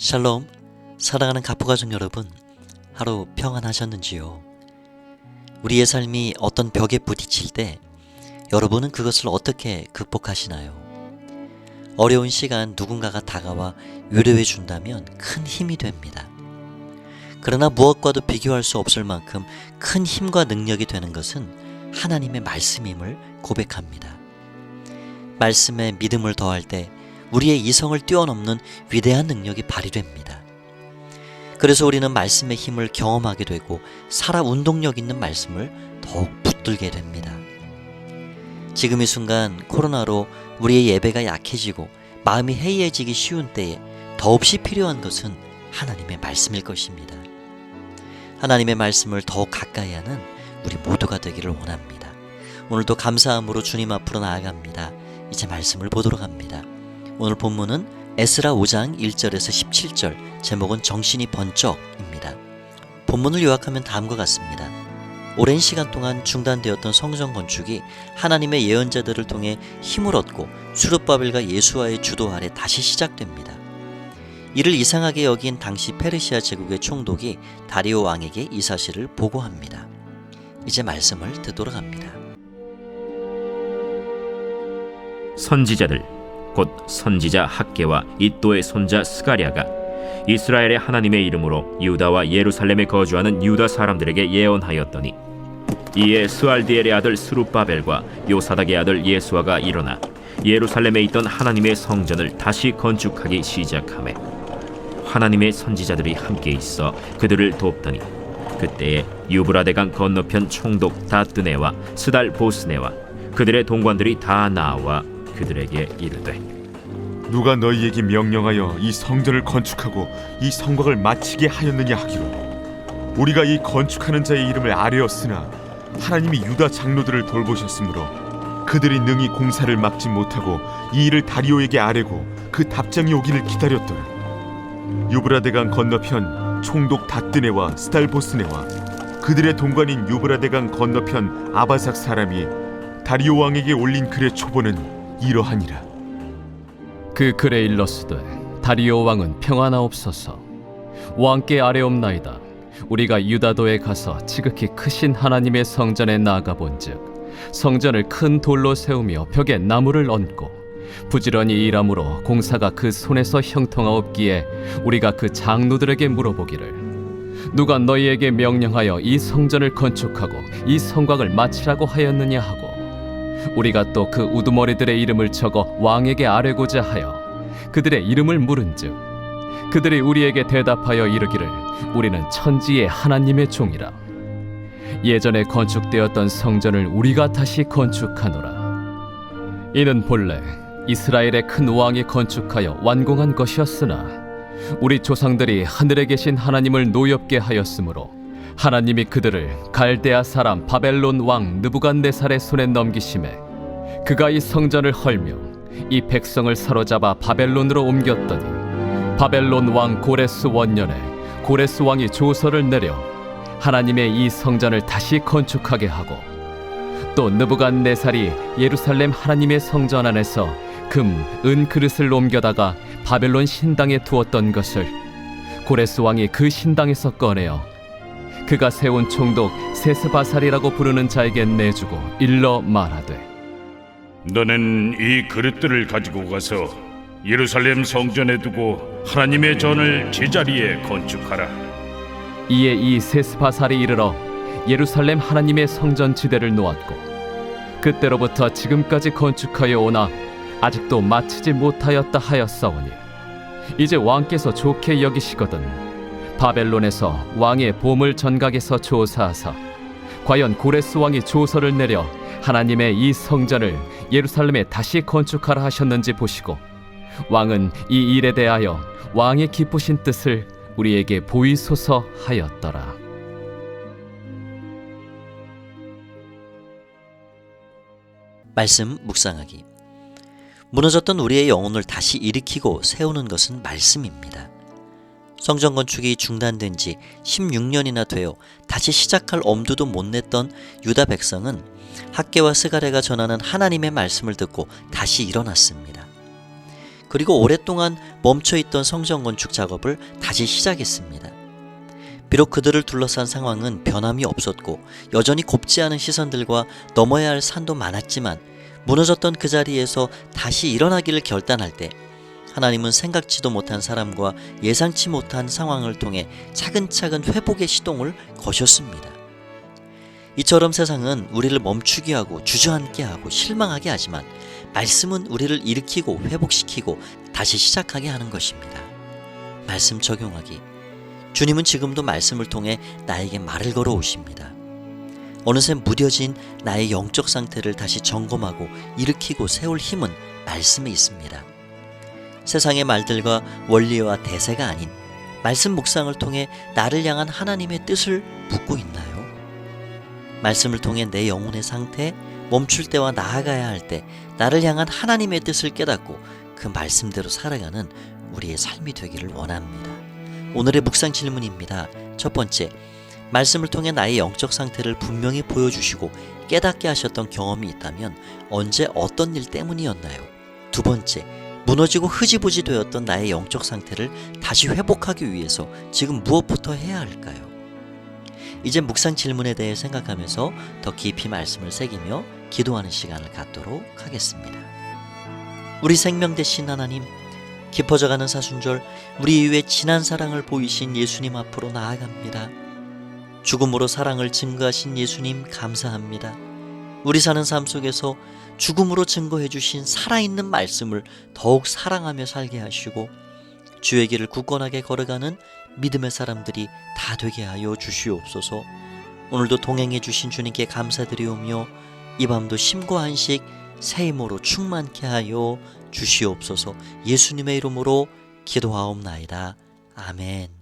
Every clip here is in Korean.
샬롬, 사랑하는 가포가족 여러분, 하루 평안하셨는지요? 우리의 삶이 어떤 벽에 부딪힐 때 여러분은 그것을 어떻게 극복하시나요? 어려운 시간 누군가가 다가와 위로해 준다면 큰 힘이 됩니다. 그러나 무엇과도 비교할 수 없을 만큼 큰 힘과 능력이 되는 것은 하나님의 말씀임을 고백합니다. 말씀에 믿음을 더할 때 우리의 이성을 뛰어넘는 위대한 능력이 발휘됩니다. 그래서 우리는 말씀의 힘을 경험하게 되고 살아 운동력 있는 말씀을 더욱 붙들게 됩니다. 지금 이 순간 코로나로 우리의 예배가 약해지고 마음이 해이해지기 쉬운 때에 더없이 필요한 것은 하나님의 말씀일 것입니다. 하나님의 말씀을 더욱 가까이 하는 우리 모두가 되기를 원합니다. 오늘도 감사함으로 주님 앞으로 나아갑니다. 이제 말씀을 보도록 합니다. 오늘 본문은 에스라 5장 1절에서 17절, 제목은 정신이 번쩍입니다. 본문을 요약하면 다음과 같습니다. 오랜 시간 동안 중단되었던 성전 건축이 하나님의 예언자들을 통해 힘을 얻고 스룹바벨과 예수아의 주도 아래 다시 시작됩니다. 이를 이상하게 여긴 당시 페르시아 제국의 총독이 다리오 왕에게 이 사실을 보고합니다. 이제 말씀을 듣도록 합니다. 선지자들 곧 선지자 학개와 이또의 손자 스가랴가 이스라엘의 하나님의 이름으로 유다와 예루살렘에 거주하는 유다 사람들에게 예언하였더니, 이에 스알디엘의 아들 스룹바벨과 요사닥의 아들 예수아가 일어나 예루살렘에 있던 하나님의 성전을 다시 건축하기 시작하매 하나님의 선지자들이 함께 있어 그들을 돕더니, 그때에 유브라데강 건너편 총독 다뜨네와 스달 보스네와 그들의 동관들이 다 나와 그들에게 이르되, 누가 너희에게 명령하여 이 성전을 건축하고 이 성곽을 마치게 하였느냐 하기로, 우리가 이 건축하는 자의 이름을 아뢰었으나 하나님이 유다 장로들을 돌보셨으므로 그들이 능히 공사를 막지 못하고 이 일을 다리오에게 아뢰고 그 답장이 오기를 기다렸더라. 유브라데강 건너편 총독 다뜨네와 스달보스네와 그들의 동관인 유브라데강 건너편 아바삭 사람이 다리오 왕에게 올린 글의 초본은 이러하니라. 그 글에 일렀으되, 다리오 왕은 평안하옵소서. 왕께 아뢰옵나이다. 우리가 유다도에 가서 지극히 크신 하나님의 성전에 나아가 본즉, 성전을 큰 돌로 세우며 벽에 나무를 얹고 부지런히 일함으로 공사가 그 손에서 형통하옵기에 우리가 그 장로들에게 물어보기를, 누가 너희에게 명령하여 이 성전을 건축하고 이 성곽을 마치라고 하였느냐 하고, 우리가 또 그 우두머리들의 이름을 적어 왕에게 아뢰고자 하여 그들의 이름을 물은즉, 그들이 우리에게 대답하여 이르기를, 우리는 천지의 하나님의 종이라. 예전에 건축되었던 성전을 우리가 다시 건축하노라. 이는 본래 이스라엘의 큰 왕이 건축하여 완공한 것이었으나 우리 조상들이 하늘에 계신 하나님을 노엽게 하였으므로 하나님이 그들을 갈대아 사람 바벨론 왕 느부갓네살의 손에 넘기심에, 그가 이 성전을 헐며 이 백성을 사로잡아 바벨론으로 옮겼더니, 바벨론 왕 고레스 원년에 고레스 왕이 조서를 내려 하나님의 이 성전을 다시 건축하게 하고, 또 느부갓네살이 예루살렘 하나님의 성전 안에서 금, 은 그릇을 옮겨다가 바벨론 신당에 두었던 것을 고레스 왕이 그 신당에서 꺼내어 그가 세운 총독 세스바살이라고 부르는 자에게 내주고 일러 말하되, 너는 이 그릇들을 가지고 가서 예루살렘 성전에 두고 하나님의 전을 제자리에 건축하라. 이에 이 세스바살이 이르러 예루살렘 하나님의 성전 지대를 놓았고, 그때로부터 지금까지 건축하여 오나 아직도 마치지 못하였다 하였사오니, 이제 왕께서 좋게 여기시거든 바벨론에서 왕의 보물 전각에서 조사하사 과연 고레스 왕이 조서를 내려 하나님의 이 성전을 예루살렘에 다시 건축하라 하셨는지 보시고, 왕은 이 일에 대하여 왕의 기쁘신 뜻을 우리에게 보이소서 하였더라. 말씀 묵상하기. 무너졌던 우리의 영혼을 다시 일으키고 세우는 것은 말씀입니다. 성전 건축이 중단된 지 16년이나 되어 다시 시작할 엄두도 못 냈던 유다 백성은 학개와 스가랴가 전하는 하나님의 말씀을 듣고 다시 일어났습니다. 그리고 오랫동안 멈춰있던 성전 건축 작업을 다시 시작했습니다. 비록 그들을 둘러싼 상황은 변함이 없었고 여전히 곱지 않은 시선들과 넘어야 할 산도 많았지만 무너졌던 그 자리에서 다시 일어나기를 결단할 때 하나님은 생각지도 못한 사람과 예상치 못한 상황을 통해 차근차근 회복의 시동을 거셨습니다. 이처럼 세상은 우리를 멈추게 하고 주저앉게 하고 실망하게 하지만 말씀은 우리를 일으키고 회복시키고 다시 시작하게 하는 것입니다. 말씀 적용하기. 주님은 지금도 말씀을 통해 나에게 말을 걸어 오십니다. 어느새 무뎌진 나의 영적 상태를 다시 점검하고 일으키고 세울 힘은 말씀에 있습니다. 세상의 말들과 원리와 대세가 아닌 말씀 묵상을 통해 나를 향한 하나님의 뜻을 묻고 있나요? 말씀을 통해 내 영혼의 상태, 멈출 때와 나아가야 할 때 나를 향한 하나님의 뜻을 깨닫고 그 말씀대로 살아가는 우리의 삶이 되기를 원합니다. 오늘의 묵상 질문입니다. 첫 번째, 말씀을 통해 나의 영적 상태를 분명히 보여주시고 깨닫게 하셨던 경험이 있다면 언제 어떤 일 때문이었나요? 두 번째, 무너지고 흐지부지 되었던 나의 영적 상태를 다시 회복하기 위해서 지금 무엇부터 해야 할까요? 이제 묵상 질문에 대해 생각하면서 더 깊이 말씀을 새기며 기도하는 시간을 갖도록 하겠습니다. 우리 생명 되신 하나님, 깊어져가는 사순절 우리 이후에 진한 사랑을 보이신 예수님 앞으로 나아갑니다. 죽음으로 사랑을 증거하신 예수님 감사합니다. 우리 사는 삶 속에서 죽음으로 증거해 주신 살아있는 말씀을 더욱 사랑하며 살게 하시고 주의 길을 굳건하게 걸어가는 믿음의 사람들이 다 되게 하여 주시옵소서. 오늘도 동행해 주신 주님께 감사드리오며 이 밤도 심과 한식 새 힘으로 충만케 하여 주시옵소서. 예수님의 이름으로 기도하옵나이다. 아멘.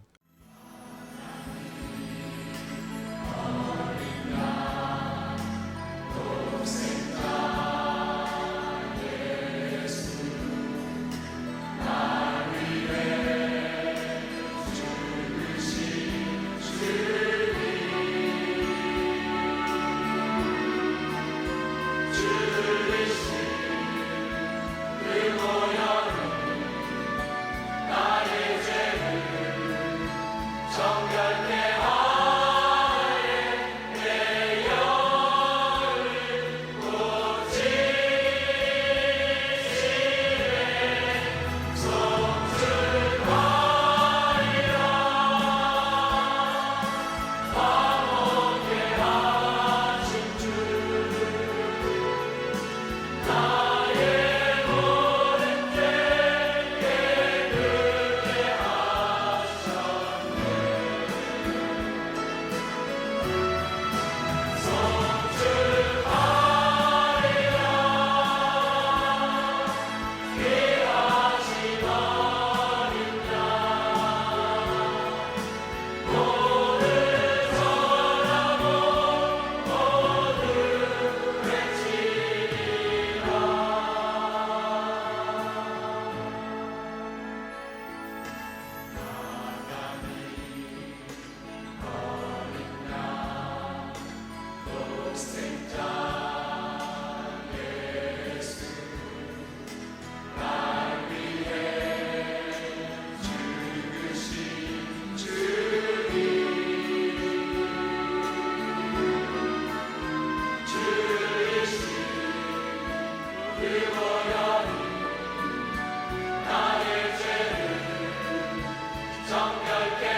정결케